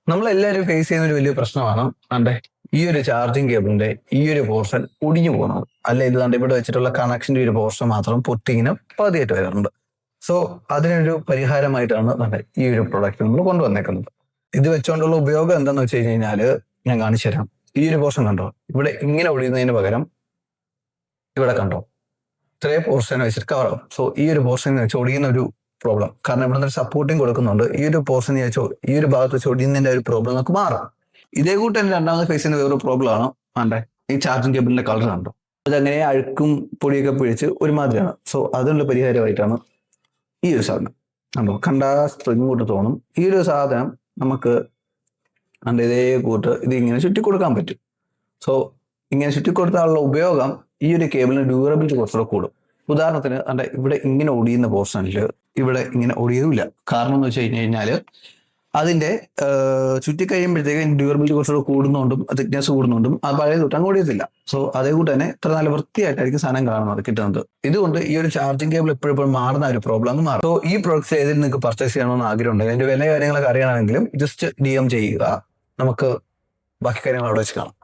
നമ്മളെല്ലാവരും ഫേസ് ചെയ്യുന്ന ഒരു വലിയ പ്രശ്നമാണ് അണ്ടേ ഈ ഒരു ചാർജിങ് കേബിളിന്റെ ഈ ഒരു പോർഷൻ ഒടിഞ്ഞു പോകുന്നത്. അല്ല ഇത് കണ്ട് ഇവിടെ വെച്ചിട്ടുള്ള കണക്ഷന്റെ ഒരു പോർഷൻ മാത്രം പൊട്ടിങ്ങനെ പതിയായിട്ട് വരാറുണ്ട്. സോ അതിനൊരു പരിഹാരമായിട്ടാണ് നമ്മുടെ ഈ ഒരു പ്രൊഡക്റ്റ് നമ്മൾ കൊണ്ടുവന്നേക്കുന്നത്. ഇത് വെച്ചുകൊണ്ടുള്ള ഉപയോഗം എന്താന്ന് വെച്ച് കഴിഞ്ഞാല് ഞാൻ കാണിച്ചു തരാം. ഈ ഒരു പോർഷൻ കണ്ടോ, ഇവിടെ ഇങ്ങനെ ഒടിയുന്നതിന് പകരം ഇവിടെ കണ്ടോ ഇത്രയും പോർഷൻ വെച്ചിട്ട് കവറാവും. സോ ഈ ഒരു പോർഷൻ വെച്ച് ഒടിയുന്ന ഒരു പ്രോബ്ലം, കാരണം ഇവിടെ നിന്ന് സപ്പോർട്ടിങ് കൊടുക്കുന്നുണ്ട്, ഈ ഒരു പോർഷൻ വെച്ചോ ഈ ഒരു ഭാഗത്ത് വെച്ച് ഒടിയുന്നതിന്റെ ഒരു പ്രോബ്ലം നമുക്ക് മാറും. ഇതേ കൂട്ട് തന്നെ രണ്ടാമത് ഫേസ് ചെയ്യുന്ന വേറൊരു പ്രോബ്ലം ആണ് വേണ്ടേ ഈ ചാർജിങ് കേബിളിന്റെ കളർ കണ്ടോ, അതങ്ങനെ അഴുക്കും പൊടിയൊക്കെ പിടിച്ച് ഒരുമാതിരിയാണ്. സോ അതിനുള്ള പരിഹാരമായിട്ടാണ് ഈ ഒരു സാധനം കണ്ടോ, കണ്ടാ സ്പ്രിങ് കൂട്ട് തോന്നും. ഈ ഒരു സാധനം നമുക്ക് കണ്ട ഇതേ കൂട്ട് ഇത് ഇങ്ങനെ ചുറ്റി കൊടുക്കാൻ പറ്റും. സോ ഇങ്ങനെ ചുറ്റി കൊടുത്താലുള്ള ഉപയോഗം ഈ ഒരു കേബിളിന് ഡ്യൂറബിലിറ്റി കുറച്ചുകൂടെ കൂടും. ഉദാഹരണത്തിന് അണ്ട ഇവിടെ ഇങ്ങനെ ഒടിയുന്ന പോർഷനിൽ ഇവിടെ ഇങ്ങനെ ഒടിയില്ല. കാരണം എന്ന് വെച്ച് കഴിഞ്ഞാല് അതിന്റെ ചുറ്റിക്കഴിയുമ്പോഴത്തേക്ക് ഡ്യൂറബിലിറ്റി കുറച്ചുകൂടെ കൂടുന്നതുകൊണ്ടും തിക്നെസ് കൂടുന്നതുകൊണ്ടും ആ പഴയ തൊട്ടങ്ങ് ഒടിയത്തില്ല. സോ അതേ കൂട്ട് തന്നെ ഇത്ര നല്ല വൃത്തിയായിട്ടായിരിക്കും സാധനം കാണുന്നത് കിട്ടുന്നത്. ഇതുകൊണ്ട് ഈ ഒരു ചാർജിങ് കേബിൾ എപ്പോഴും മാറുന്ന ഒരു പ്രോബ്ലം അങ്ങ് മാറും. സോ ഈ പ്രോഡക്റ്റ്സ് ഏതിൽ നിങ്ങൾക്ക് പർച്ചേസ് ചെയ്യണമെന്ന് ആഗ്രഹം ഉണ്ടെങ്കിൽ അതിന്റെ വില കാര്യങ്ങളൊക്കെ അറിയണമെങ്കിലും ജസ്റ്റ് DM ചെയ്യുക. നമുക്ക് ബാക്കി കാര്യങ്ങൾ അവിടെ വെച്ച് കാണാം.